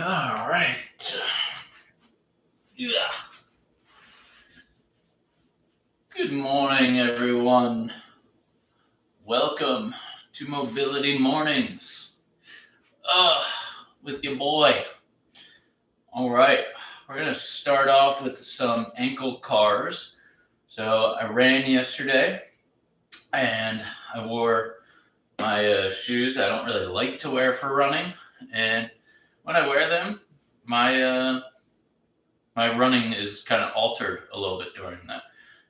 All right. Yeah. Good morning, everyone. Welcome to Mobility Mornings. With your boy. All right. We're going to start off with some ankle cars. So I ran yesterday and I wore my shoes I don't really like to wear for running. And when I wear them, my running is kind of altered a little bit during that.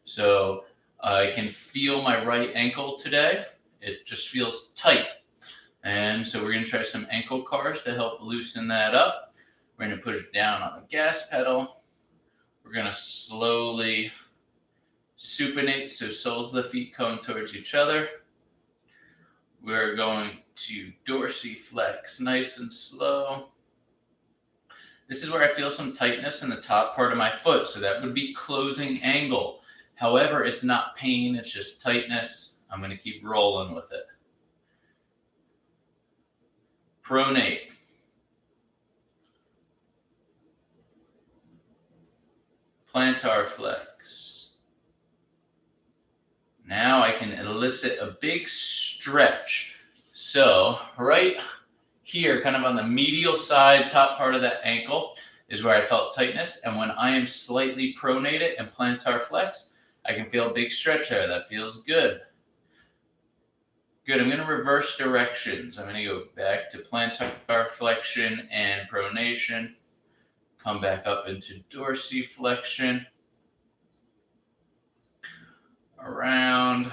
So I can feel my right ankle today. It just feels tight. And so we're going to try some ankle cars to help loosen that up. We're going to push down on the gas pedal. We're going to slowly supinate so soles of the feet come towards each other. We're going to dorsiflex nice and slow. This is where I feel some tightness in the top part of my foot, so that would be closing angle. However, it's not pain, it's just tightness. I'm going to keep rolling with it. Pronate. Plantar flex. Now I can elicit a big stretch. So right here, kind of on the medial side, top part of that ankle, is where I felt tightness. And when I am slightly pronated and plantar flex, I can feel a big stretch there. That feels good. Good. I'm going to reverse directions. I'm going to go back to plantar flexion and pronation. Come back up into dorsiflexion. Around.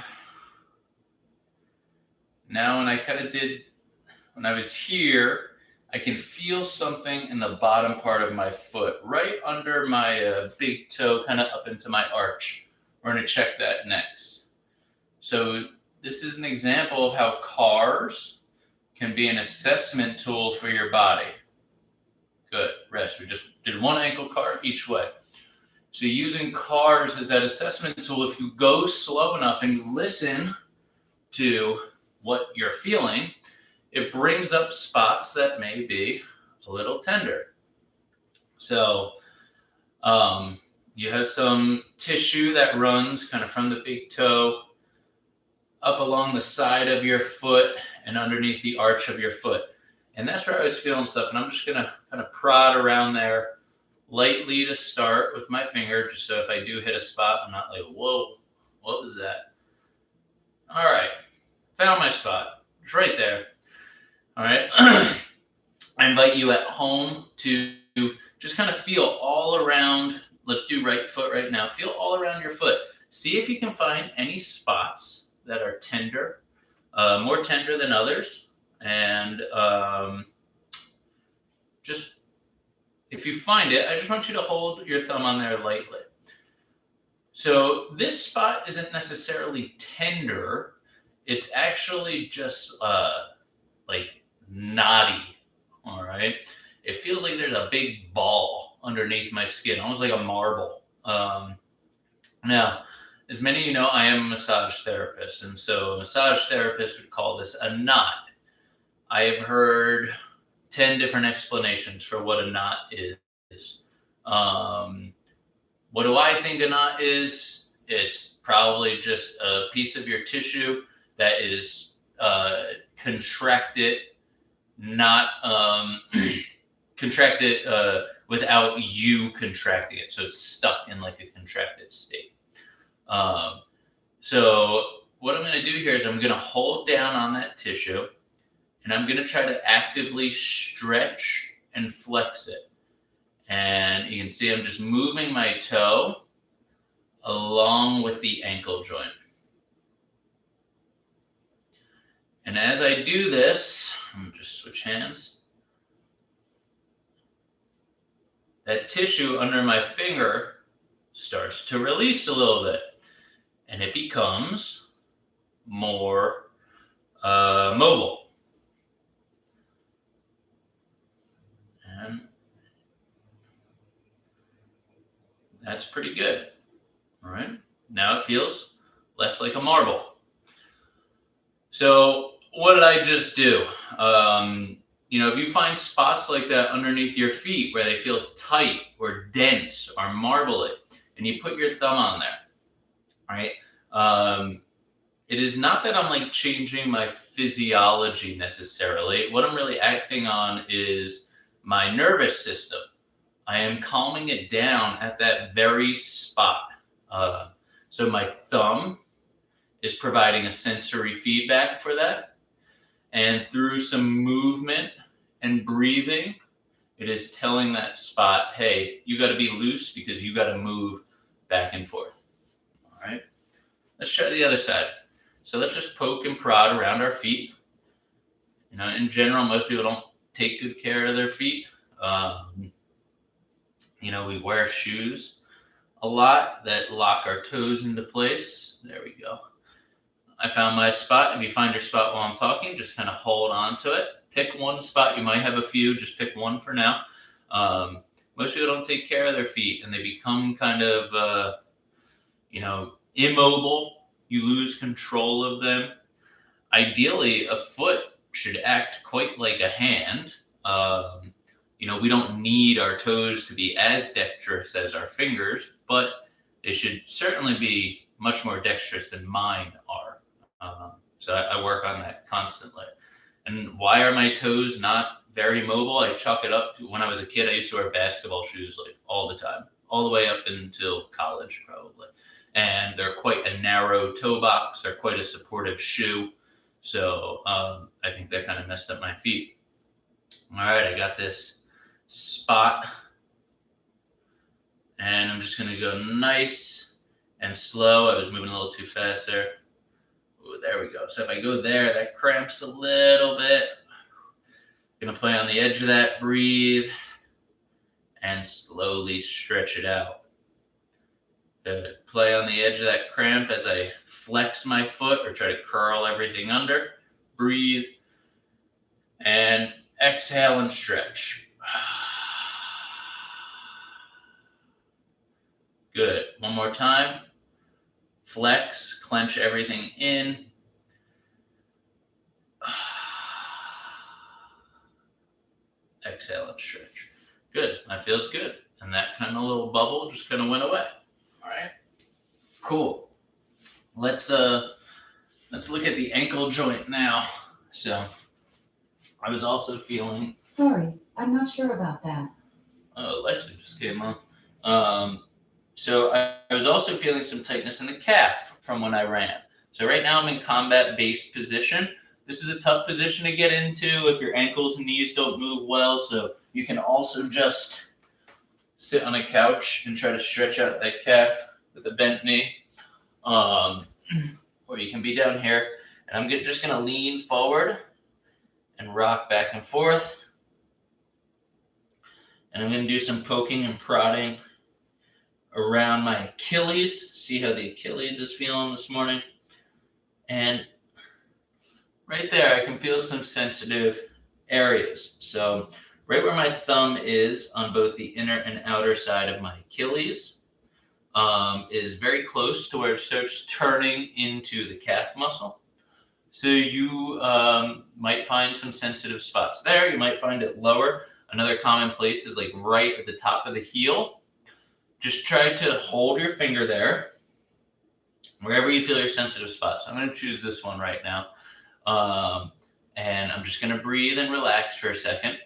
Now when I was here, I can feel something in the bottom part of my foot, right under my big toe, kind of up into my arch. We're going to check that next. So this is an example of how cars can be an assessment tool for your body. Good, rest. We just did one ankle car each way. So using cars as that assessment tool, if you go slow enough and you listen to what you're feeling, it brings up spots that may be a little tender. So you have some tissue that runs kind of from the big toe up along the side of your foot and underneath the arch of your foot. And that's where I was feeling stuff. And I'm just going to kind of prod around there lightly to start with my finger, just so if I do hit a spot, I'm not like, whoa, what was that? All right, found my spot. It's right there. All right. I invite you at home to just kind of feel all around. Let's do right foot right now. Feel all around your foot. See if you can find any spots that are tender, more tender than others. And just, if you find it, I just want you to hold your thumb on there lightly. So this spot isn't necessarily tender. It's actually just like knotty. All right. It feels like there's a big ball underneath my skin, almost like a marble. Now, as many of you know, I am a massage therapist. And so a massage therapist would call this a knot. I have heard 10 different explanations for what a knot is. What do I think a knot is? It's probably just a piece of your tissue that is contracted, not contracted without you contracting it. So it's stuck in like a contracted state. So what I'm going to do here is I'm going to hold down on that tissue, and I'm going to try to actively stretch and flex it. And you can see I'm just moving my toe along with the ankle joint. And as I do this, I'm going to just switch hands. That tissue under my finger starts to release a little bit, and it becomes more mobile. And that's pretty good. All right. Now it feels less like a marble. So what did I just do? if you find spots like that underneath your feet where they feel tight or dense or marbly, and you put your thumb on there, right? It is not that I'm like changing my physiology necessarily. What I'm really acting on is my nervous system. I am calming it down at that very spot. So my thumb is providing a sensory feedback for that. And through some movement and breathing, it is telling that spot, hey, you got to be loose because you got to move back and forth. All right. Let's try the other side. So let's just poke and prod around our feet. In general, most people don't take good care of their feet. We wear shoes a lot that lock our toes into place. There we go. I found my spot. If you find your spot while I'm talking, just kind of hold on to it. Pick one spot. You might have a few. Just pick one for now. Most people don't take care of their feet, and they become kind of, immobile. You lose control of them. Ideally, a foot should act quite like a hand. We don't need our toes to be as dexterous as our fingers, but they should certainly be much more dexterous than mine are. So I work on that constantly. And why are my toes not very mobile? I chalk it up to when I was a kid. I used to wear basketball shoes like all the time, all the way up until college probably. And they're quite a narrow toe box. They're quite a supportive shoe. So I think that kind of messed up my feet. All right, I got this spot. And I'm just going to go nice and slow. I was moving a little too fast there. Ooh, there we go. So if I go there, that cramps a little bit. Going to play on the edge of that, breathe, and slowly stretch it out. Play on the edge of that cramp as I flex my foot or try to curl everything under. Breathe, and exhale and stretch. Good. One more time. Flex, clench everything in. Exhale and stretch. Good. That feels good. And that kind of little bubble just kind of went away. All right. Cool. Let's look at the ankle joint now. So I was also feeling. Sorry, I'm not sure about that. Oh, Alexa just came on. So I was also feeling some tightness in the calf from when I ran. So right now I'm in combat-based position. This is a tough position to get into if your ankles and knees don't move well. So you can also just sit on a couch and try to stretch out that calf with a bent knee. Or you can be down here. And I'm just going to lean forward and rock back and forth. And I'm going to do some poking and prodding around my Achilles. See how the Achilles is feeling this morning. And right there, I can feel some sensitive areas. So right where my thumb is on both the inner and outer side of my Achilles is very close to where it starts turning into the calf muscle. So you might find some sensitive spots there. You might find it lower. Another common place is like right at the top of the heel. Just try to hold your finger there, wherever you feel your sensitive spots. I'm going to choose this one right now. And I'm just going to breathe and relax for a second.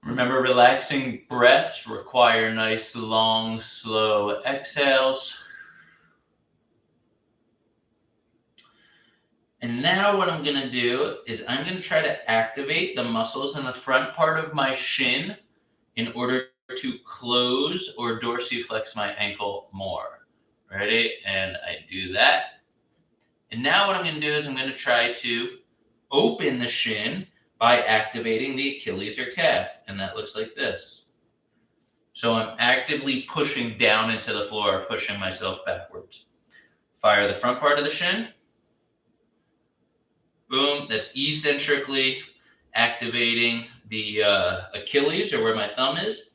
Remember, relaxing breaths require nice, long, slow exhales. And now what I'm going to do is I'm going to try to activate the muscles in the front part of my shin in order to close or dorsiflex my ankle more. Ready? And I do that. And now what I'm going to do is I'm going to try to open the shin by activating the Achilles or calf. And that looks like this. So I'm actively pushing down into the floor, pushing myself backwards. Fire the front part of the shin. Boom. That's eccentrically activating the Achilles, or where my thumb is.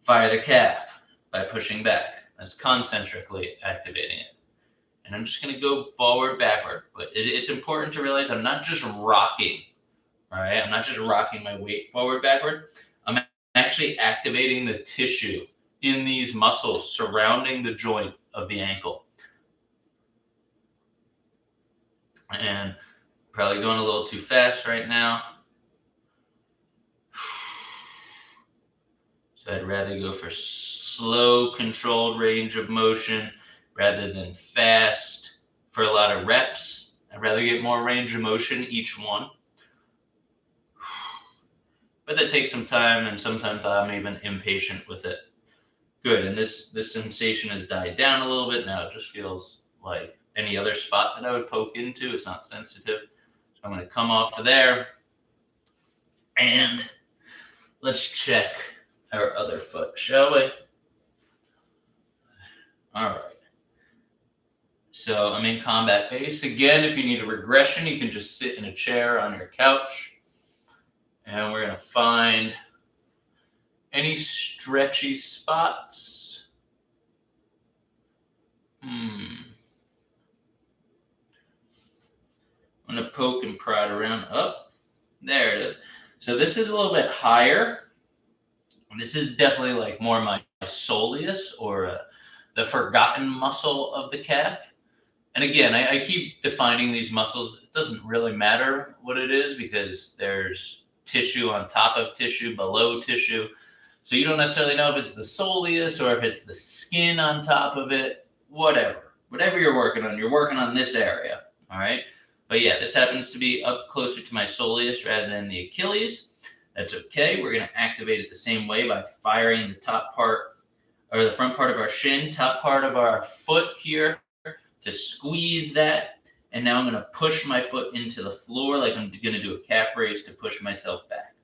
Fire the calf by pushing back. That's concentrically activating it. And I'm just going to go forward, backward. But it's important to realize I'm not just rocking, all right? I'm not just rocking my weight forward, backward. I'm actually activating the tissue in these muscles surrounding the joint of the ankle. And probably going a little too fast right now. So I'd rather go for slow, controlled range of motion rather than fast for a lot of reps. I'd rather get more range of motion each one. But that takes some time, and sometimes I'm even impatient with it. Good, and this sensation has died down a little bit now. It just feels like any other spot that I would poke into. It's not sensitive. So I'm going to come off of there, and let's check our other foot, shall we? All right. So I'm in combat base. Again, if you need a regression, you can just sit in a chair on your couch. And we're going to find any stretchy spots. I'm going to poke and prod around. Oh, there it is. So this is a little bit higher. This is definitely like more my soleus, or the forgotten muscle of the calf. And again, I keep defining these muscles. It doesn't really matter what it is because there's tissue on top of tissue, below tissue. So you don't necessarily know if it's the soleus or if it's the skin on top of it, whatever you're working on this area. All right. But yeah, this happens to be up closer to my soleus rather than the Achilles. That's okay. We're going to activate it the same way by firing the top part, or the front part of our shin, top part of our foot here, to squeeze that. And now I'm going to push my foot into the floor like I'm going to do a calf raise to push myself back.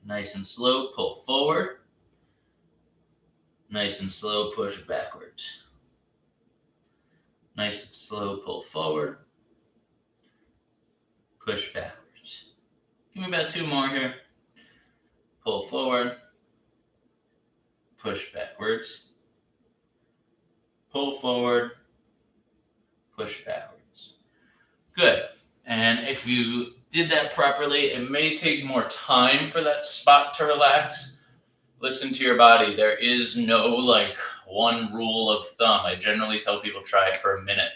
Nice and slow, pull forward. Nice and slow, push backwards. Nice and slow, pull forward. Push backwards. Give me about 2 more here. Pull forward. Push backwards. Pull forward. Push backwards. Good. And if you did that properly, it may take more time for that spot to relax. Listen to your body. There is no like one rule of thumb. I generally tell people try it for a minute.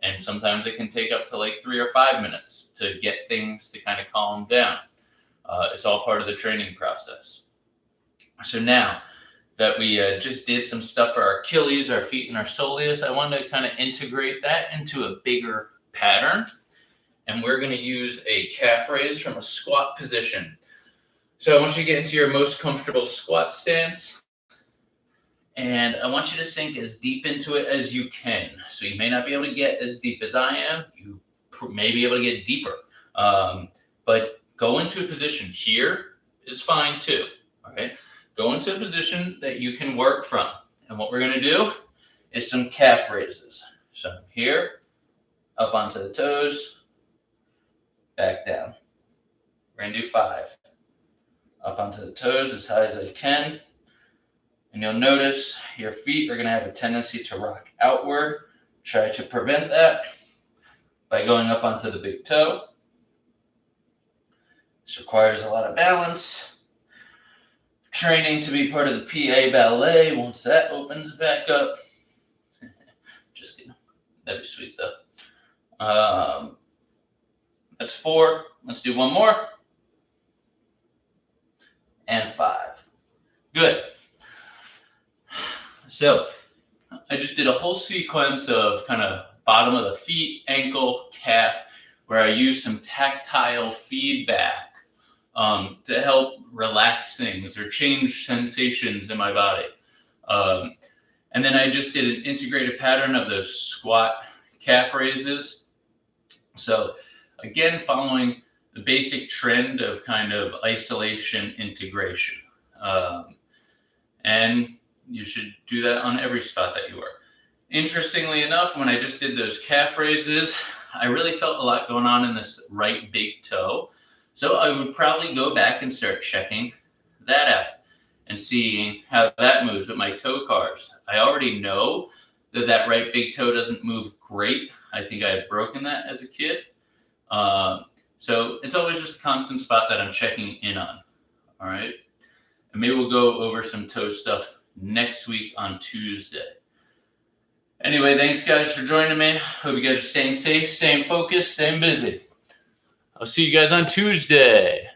And sometimes it can take up to like 3 or 5 minutes to get things to kind of calm down. It's all part of the training process. So now that we just did some stuff for our Achilles, our feet, and our soleus, I want to kind of integrate that into a bigger pattern. And we're going to use a calf raise from a squat position. So I want you to get into your most comfortable squat stance. And I want you to sink as deep into it as you can. So you may not be able to get as deep as I am. You may be able to get deeper. But go into a position here is fine too. Okay? Go into a position that you can work from. And what we're going to do is some calf raises. So here, up onto the toes, back down. We're going to do 5. Up onto the toes as high as I can. And you'll notice your feet are going to have a tendency to rock outward. Try to prevent that by going up onto the big toe. This requires a lot of balance. Training to be part of the PA ballet once that opens back up. Just kidding. That'd be sweet though. That's 4. Let's do 1 more. And 5. Good. So I just did a whole sequence of kind of bottom of the feet, ankle, calf, where I used some tactile feedback to help relax things or change sensations in my body. And then I just did an integrated pattern of those squat calf raises. So again, following the basic trend of kind of isolation integration. And you should do that on every spot that you work. Interestingly enough, when I just did those calf raises, I really felt a lot going on in this right big toe. So I would probably go back and start checking that out and seeing how that moves with my toe cars. I already know that right big toe doesn't move great. I think I had broken that as a kid. So it's always just a constant spot that I'm checking in on. All right. And maybe we'll go over some toe stuff next week on Tuesday. Anyway, thanks guys for joining me. Hope you guys are staying safe, staying focused, staying busy. I'll see you guys on Tuesday.